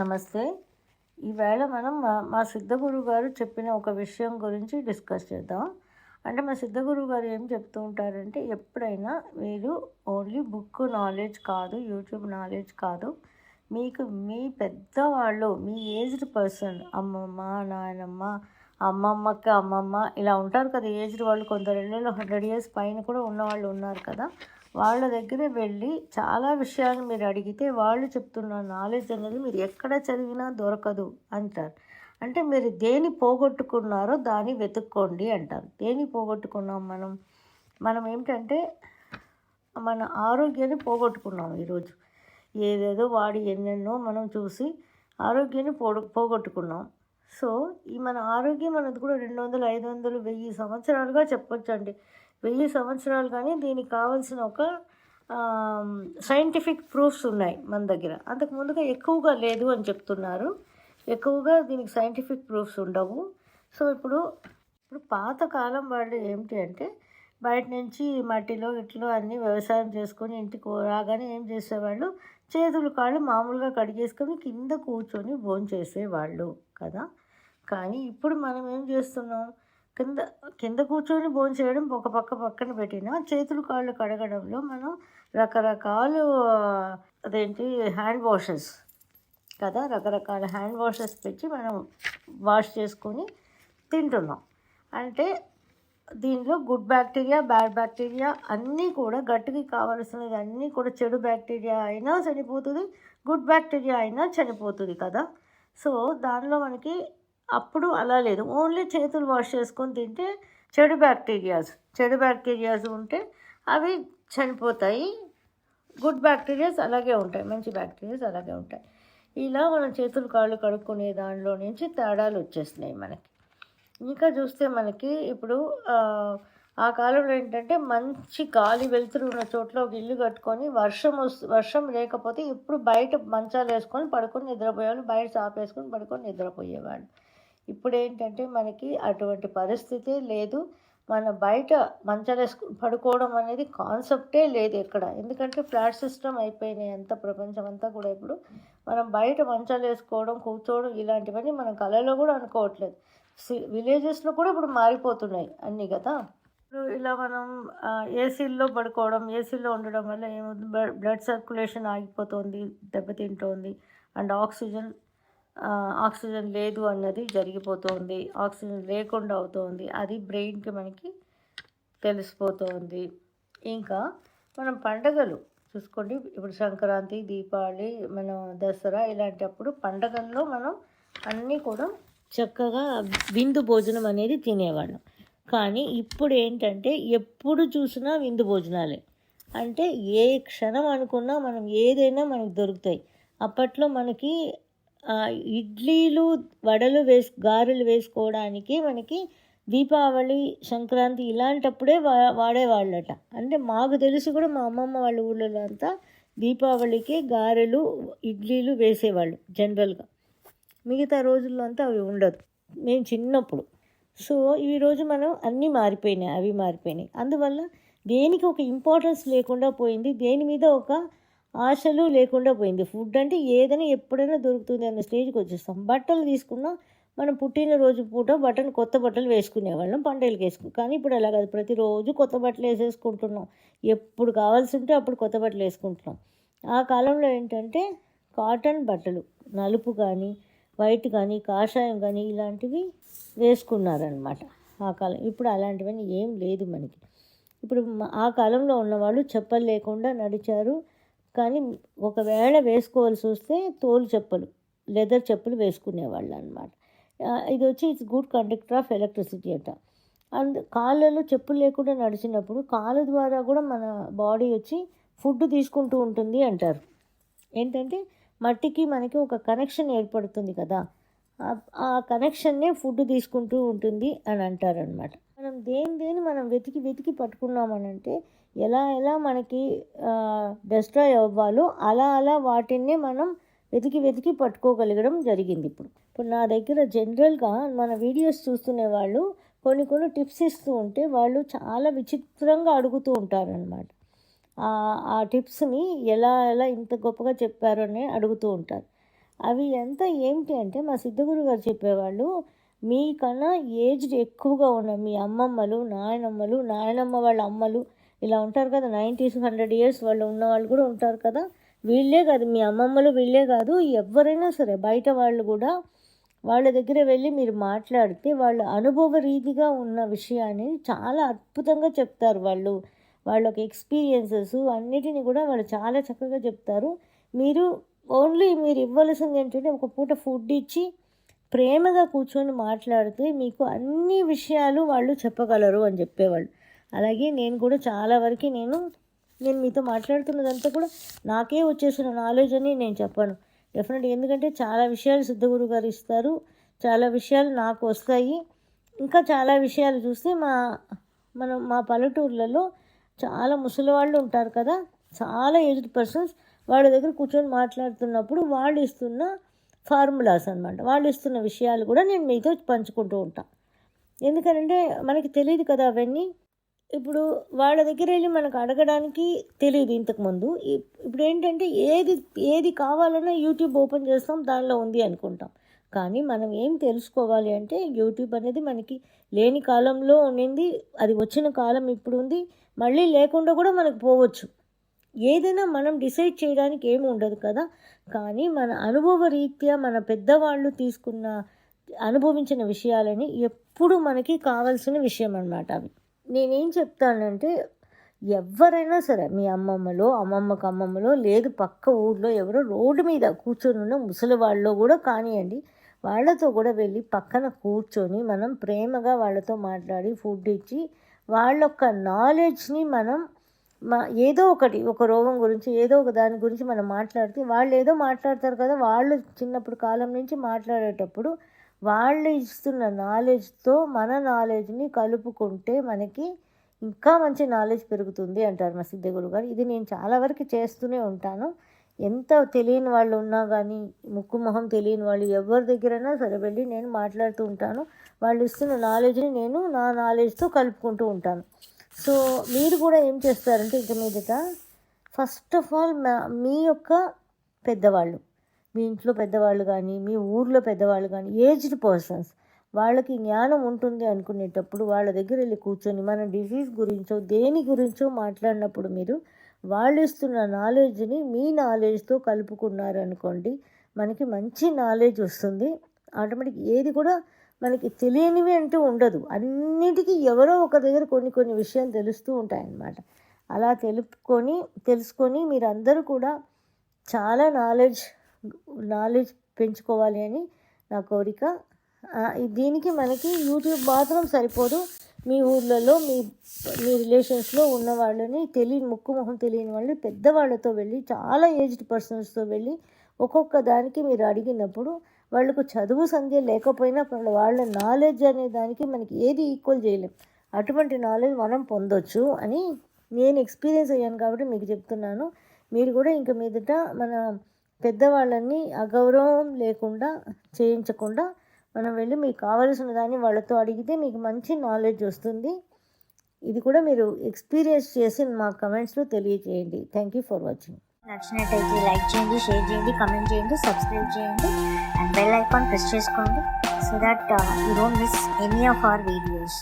నమస్తే. ఈవేళ మనం మా సిద్ధగురువు గారు చెప్పిన ఒక విషయం గురించి డిస్కస్ చేద్దాం. అంటే మా సిద్ధగురువు గారు ఏం చెప్తూ ఉంటారంటే, ఎప్పుడైనా మీరు ఓన్లీ బుక్ నాలెడ్జ్ కాదు, యూట్యూబ్ నాలెడ్జ్ కాదు, మీకు మీ పెద్దవాళ్ళు, మీ ఏజ్డ్ పర్సన్ అమ్మమ్మ, నాయనమ్మ, అమ్మమ్మకి అమ్మమ్మ ఇలా ఉంటారు కదా, ఏజ్డ్ వాళ్ళు. కొందరిళ్ళలో 100 ఇయర్స్ పైన కూడా ఉన్నవాళ్ళు ఉన్నారు కదా. వాళ్ళ దగ్గర వెళ్ళి చాలా విషయాలు మీరు అడిగితే వాళ్ళు చెప్తున్న నాలెడ్జ్ అనేది మీరు ఎక్కడ చదివినా దొరకదు అంటారు. అంటే మీరు దేని పోగొట్టుకున్నారో దాన్ని వెతుక్కోండి అంటారు. దేని పోగొట్టుకున్నాం మనం ఏంటంటే మన ఆరోగ్యాన్ని పోగొట్టుకున్నాం ఈరోజు. ఏదేదో వాడి ఎన్నెన్నో మనం చూసి ఆరోగ్యాన్ని పోగొట్టుకున్నాం. సో ఈ మన ఆరోగ్యం అనేది కూడా 200, 500, 1000 సంవత్సరాలుగా చెప్పొచ్చండి. 1000 సంవత్సరాలు. కానీ దీనికి కావాల్సిన ఒక సైంటిఫిక్ ప్రూఫ్స్ ఉన్నాయి మన దగ్గర. అంతకు ముందుగా ఎక్కువగా లేదు అని చెప్తున్నారు. ఎక్కువగా దీనికి సైంటిఫిక్ ప్రూఫ్స్ ఉండవు. సో ఇప్పుడు పాతకాలం వాళ్ళు ఏమిటి అంటే, బయట నుంచి మట్టిలో ఇట్లో అన్నీ వ్యవసాయం చేసుకొని ఇంటికి రాగానే ఏం చేసేవాళ్ళు, చేతులు కాళ్ళు మామూలుగా కడిగేసుకొని కింద కూర్చొని భోంచేసేవాళ్ళు కదా. కానీ ఇప్పుడు మనం ఏం చేస్తున్నాం, కింద కూర్చొని భోంచేయడం ఒక పక్కన పెట్టినా, చేతులు కాళ్ళు కడగడంలో మనం రకరకాలు హ్యాండ్ వాషెస్ కదా, రకరకాల హ్యాండ్ వాషెస్ పెట్టి మనం వాష్ చేసుకొని తింటున్నాం. అంటే దీనిలో గుడ్ బ్యాక్టీరియా, బ్యాడ్ బ్యాక్టీరియా అన్నీ కూడా, గట్టికి కావలసినది అన్నీ కూడా, చెడు బ్యాక్టీరియా అయినా చనిపోతుంది, గుడ్ బ్యాక్టీరియా అయినా చనిపోతుంది కదా. సో దానిలో మనకి అప్పుడు అలా లేదు. ఓన్లీ చేతులు వాష్ చేసుకొని తింటే చెడు బ్యాక్టీరియాస్ ఉంటే అవి చనిపోతాయి, గుడ్ బ్యాక్టీరియాస్ అలాగే ఉంటాయి, మంచి బ్యాక్టీరియాస్ అలాగే ఉంటాయి. ఇలా మనం చేతులు కాళ్ళు కడుక్కునే దానిలో నుంచి తేడాలు వచ్చేస్తున్నాయి మనకి. ఇంకా చూస్తే మనకి ఇప్పుడు ఆ కాలంలో ఏంటంటే, మంచి గాలి వెలుతురు ఉన్న చోట్ల ఒక ఇల్లు కట్టుకొని వర్షం లేకపోతే ఇప్పుడు బయట మంచాలు వేసుకొని పడుకొని నిద్రపోయేవాళ్ళు, బయట చాపేసుకొని పడుకొని నిద్రపోయేవాళ్ళు. ఇప్పుడు ఏంటంటే మనకి అటువంటి పరిస్థితే లేదు. మన బయట మంచాలు వేసుకొని పడుకోవడం అనేది కాన్సెప్టే లేదు ఎక్కడ. ఎందుకంటే ఫ్లాట్ సిస్టమ్ అయిపోయినాయి అంత ప్రపంచం అంతా కూడా. ఇప్పుడు మనం బయట మంచాలు వేసుకోవడం, కూర్చోవడం ఇలాంటివన్నీ మనం కళలో కూడా అనుకోవట్లేదు. విలేజెస్లో కూడా ఇప్పుడు మారిపోతున్నాయి అన్నీ కదా. ఇప్పుడు ఇలా మనం ఏసీల్లో పడుకోవడం, ఏసీలో ఉండడం వల్ల ఏమవుతుంది, బ్లడ్ సర్క్యులేషన్ ఆగిపోతుంది, దెబ్బతింటోంది. అండ్ ఆక్సిజన్ లేదు అన్నది జరిగిపోతుంది, ఆక్సిజన్ లేకుండా అవుతుంది. అది బ్రెయిన్కి మనకి తెలిసిపోతుంది. ఇంకా మనం పండగలు చూసుకోండి, ఇప్పుడు సంక్రాంతి, దీపావళి, మనం దసరా ఇలాంటప్పుడు పండగల్లో మనం అన్నీ కూడా చక్కగా విందు భోజనం అనేది తినేవాళ్ళం. కానీ ఇప్పుడు ఏంటంటే ఎప్పుడు చూసినా విందు భోజనాలే. అంటే ఏ క్షణం అనుకున్నా మనం ఏదైనా మనకు దొరుకుతాయి. అప్పట్లో మనకి ఇడ్లీలు, వడలు గారెలు వేసుకోవడానికి మనకి దీపావళి, సంక్రాంతి ఇలాంటప్పుడే వాడేవాళ్ళట. అంటే మాకు తెలిసి కూడా మా అమ్మమ్మ వాళ్ళ ఊళ్ళలో అంతా దీపావళికి గారెలు, ఇడ్లీలు వేసేవాళ్ళు జనరల్గా. మిగతా రోజుల్లో అంతా అవి ఉండదు మేము చిన్నప్పుడు. సో ఈరోజు మనం అన్నీ మారిపోయినాయి. అందువల్ల దేనికి ఒక ఇంపార్టెన్స్ లేకుండా పోయింది, దేని మీద ఒక ఆశలు లేకుండా పోయింది. ఫుడ్ అంటే ఏదైనా ఎప్పుడైనా దొరుకుతుంది అన్న స్టేజ్కి వచ్చేస్తాం. బట్టలు తీసుకున్నాం, మనం పుట్టినరోజు పూట కొత్త బట్టలు వేసుకునేవాళ్ళం, పండుగలకి వేసుకున్నాం. కానీ ఇప్పుడు అలా కాదు, ప్రతిరోజు కొత్త బట్టలు వేసేసుకుంటున్నాం. ఎప్పుడు కావాల్సి ఉంటే అప్పుడు కొత్త బట్టలు వేసుకుంటున్నాం. ఆ కాలంలో ఏంటంటే కాటన్ బట్టలు, నలుపు కానీ, వైట్ కానీ, కాషాయం కానీ ఇలాంటివి వేసుకున్నారనమాట ఆ కాలం. ఇప్పుడు అలాంటివన్నీ ఏం లేదు మనకి. ఇప్పుడు ఆ కాలంలో ఉన్నవాళ్ళు చెప్పలు లేకుండా నడిచారు. కానీ ఒకవేళ వేసుకోవాల్సి వస్తే తోలు చెప్పులు, లెదర్ చెప్పులు వేసుకునేవాళ్ళు అనమాట. ఇది వచ్చి it's good conductor of electricity అట. కాళ్ళలో చెప్పులు లేకుండా నడిచినప్పుడు కాళ్ళ ద్వారా కూడా మన బాడీ వచ్చి ఫుడ్ తీసుకుంటూ ఉంటుంది అంటారు. ఏంటంటే మట్టికి మనకి ఒక కనెక్షన్ ఏర్పడుతుంది కదా, ఆ కనెక్షన్నే ఫుడ్ తీసుకుంటూ ఉంటుంది అని అంటారనమాట. మనం దేని మనం వెతికి పట్టుకున్నామనంటే ఎలా మనకి డిస్ట్రాయ్ అవ్వాలో అలా వాటిని మనం వెతికి పట్టుకోగలగడం జరిగింది. ఇప్పుడు నా దగ్గర జనరల్గా మన వీడియోస్ చూస్తునే వాళ్ళు కొన్ని టిప్స్ ఇస్తూ ఉంటే వాళ్ళు చాలా విచిత్రంగా అడుగుతూ ఉంటారనమాట. ఆ టిప్స్ని ఎలా ఇంత గొప్పగా చెప్పారు అని అడుగుతూ ఉంటారు. అవి ఎంత ఏమిటి అంటే మా సిద్ధగురు గారు చెప్పేవాళ్ళు, మీకన్నా ఏజ్డ్ ఎక్కువగా ఉన్న మీ అమ్మమ్మలు, నాయనమ్మ వాళ్ళ అమ్మలు ఇలా ఉంటారు కదా, 90s 100 years వాళ్ళు ఉన్నవాళ్ళు కూడా ఉంటారు కదా. వీళ్ళే కాదు, మీ అమ్మమ్మలు వీళ్ళే కాదు, ఎవరైనా సరే బయట వాళ్ళు కూడా వాళ్ళ దగ్గర వెళ్ళి మీరు మాట్లాడితే వాళ్ళ అనుభవ రీతిగా ఉన్న విషయాన్ని చాలా అద్భుతంగా చెప్తారు. వాళ్ళకి ఎక్స్పీరియన్సెస్ అన్నిటిని కూడా వాళ్ళు చాలా చక్కగా చెప్తారు. మీరు ఇవ్వాల్సింది ఏంటంటే ఒక పూట ఫుడ్ ఇచ్చి ప్రేమగా కూర్చొని మాట్లాడితే మీకు అన్ని విషయాలు వాళ్ళు చెప్పగలరు అని చెప్పేవాళ్ళు. అలాగే నేను కూడా చాలా వరకు నేను మీతో మాట్లాడుతున్నదంతా కూడా నాకే వచ్చేసిన నాలెడ్జ్ అని నేను చెప్పాను. డెఫినెట్గా, ఎందుకంటే చాలా విషయాలు సిద్ధగురు గారు ఇస్తారు, చాలా విషయాలు నాకు వస్తాయి. ఇంకా చాలా విషయాలు చూస్తే మా పల్లెటూర్లలో చాలా ముసలి వాళ్ళు ఉంటారు కదా, చాలా ఏజ్డ్ పర్సన్స్, వాళ్ళ దగ్గర కూర్చొని మాట్లాడుతున్నప్పుడు వాళ్ళు ఇస్తున్న ఫార్ములాస్ అనమాట, వాళ్ళు ఇస్తున్న విషయాలు కూడా నేను మీతో పంచుకుంటూ ఉంటాను. ఎందుకంటే మనకి తెలియదు కదా అవన్నీ. ఇప్పుడు వాళ్ళ దగ్గర వెళ్ళి మనకు అడగడానికి తెలియదు ఇంతకుముందు. ఇప్పుడు ఏంటంటే ఏది కావాలన్నా యూట్యూబ్ ఓపెన్ చేస్తాం, దానిలో ఉంది అనుకుంటాం. కానీ మనం ఏం తెలుసుకోవాలి అంటే యూట్యూబ్ అనేది మనకి లేని కాలంలో ఉండింది, అది వచ్చిన కాలం ఇప్పుడు ఉంది, మళ్ళీ లేకుండా కూడా మనకు పోవచ్చు. ఏదైనా మనం డిసైడ్ చేయడానికి ఏమి ఉండదు కదా. కానీ మన అనుభవ రీత్యా మన పెద్దవాళ్ళు అనుభవించిన విషయాలని ఎప్పుడు మనకి కావాల్సిన విషయం అన్నమాట అవి. నేనేం చెప్తానంటే, ఎవరైనా సరే మీ అమ్మమ్మలో లేదు పక్క ఊళ్ళో ఎవరో రోడ్డు మీద కూర్చొని ఉన్న ముసలి వాళ్ళలో కూడా కానివ్వండి, వాళ్ళతో కూడా వెళ్ళి పక్కన కూర్చొని మనం ప్రేమగా వాళ్ళతో మాట్లాడి ఫుడ్ ఇచ్చి వాళ్ళ యొక్క నాలెడ్జ్ని మనం ఏదో ఒక రోగం గురించి ఏదో ఒక దాని గురించి మనం మాట్లాడితే వాళ్ళు ఏదో మాట్లాడతారు కదా, వాళ్ళు చిన్నప్పుడు కాలం నుంచి మాట్లాడేటప్పుడు వాళ్ళు ఇస్తున్న నాలెడ్జ్తో మన నాలెడ్జ్ని కలుపుకుంటే మనకి ఇంకా మంచి నాలెడ్జ్ పెరుగుతుంది అంటారు మా సిద్ధగురు గారు. ఇది నేను చాలా వరకు చేస్తూనే ఉంటాను. ఎంత తెలియని వాళ్ళు ఉన్నా కానీ, ముక్కు మొహం తెలియని వాళ్ళు ఎవరి దగ్గరైనా సరే వెళ్ళి నేను మాట్లాడుతూ ఉంటాను. వాళ్ళు ఇస్తున్న నాలెడ్జ్ని నేను నా నాలెడ్జ్తో కలుపుకుంటూ ఉంటాను. సో మీరు కూడా ఏం చేస్తారంటే ఇక మీదట ఫస్ట్ ఆఫ్ ఆల్ మీ యొక్క పెద్దవాళ్ళు, మీ ఇంట్లో పెద్దవాళ్ళు కానీ, మీ ఊర్లో పెద్దవాళ్ళు కానీ, ఏజ్డ్ పర్సన్స్, వాళ్ళకి జ్ఞానం ఉంటుంది అనుకునేటప్పుడు వాళ్ళ దగ్గర వెళ్ళి కూర్చొని మన డిసీజ్ గురించో దేని గురించో మాట్లాడినప్పుడు మీరు వాళ్ళు ఇస్తున్న నాలెడ్జ్ని మీ నాలెడ్జ్తో కలుపుకున్నారు అనుకోండి, మనకి మంచి నాలెడ్జ్ వస్తుంది. ఆటోమేటిక్ ఏది కూడా మనకి తెలియనివి అంటూ ఉండదు, అన్నిటికీ ఎవరో ఒక దగ్గర కొన్ని విషయాలు తెలుస్తూ ఉంటాయన్నమాట. అలా తెలుసుకొని మీరందరూ కూడా చాలా నాలెడ్జ్ పెంచుకోవాలి అని నా కోరిక. దీనికి మనకి యూట్యూబ్ మాత్రం సరిపోదు. మీ ఊర్లలో మీ రిలేషన్స్లో ఉన్న వాళ్ళని ముక్కు మొహం తెలియని వాళ్ళని పెద్దవాళ్ళతో వెళ్ళి, చాలా ఏజ్డ్ పర్సన్స్తో వెళ్ళి ఒక్కొక్క దానికి మీరు అడిగినప్పుడు వాళ్ళకు చదువు సంధ్య లేకపోయినా వాళ్ళ నాలెడ్జ్ అనే దానికి మనకి ఏది ఈక్వల్ చేయలేం, అటువంటి నాలెడ్జ్ మనం పొందొచ్చు అని నేను ఎక్స్పీరియన్స్ అయ్యాను కాబట్టి మీకు చెప్తున్నాను. మీరు కూడా ఇంక మీదట మన పెద్దవాళ్ళని అగౌరవం లేకుండా చేయించకుండా మనం వెళ్ళి మీకు కావలసిన దాన్ని వాళ్ళతో అడిగితే మీకు మంచి నాలెడ్జ్ వస్తుంది. ఇది కూడా మీరు ఎక్స్పీరియన్స్ చేసి మా కమెంట్స్లో తెలియజేయండి. Thank you for watching. నచ్చినట్టయితే లైక్ చేయండి, షేర్ చేయండి, కమెంట్ చేయండి, సబ్స్క్రైబ్ చేయండి అండ్ బెల్ ఐకాన్ ప్రెస్ చేసుకోండి so that you don't miss any of our videos.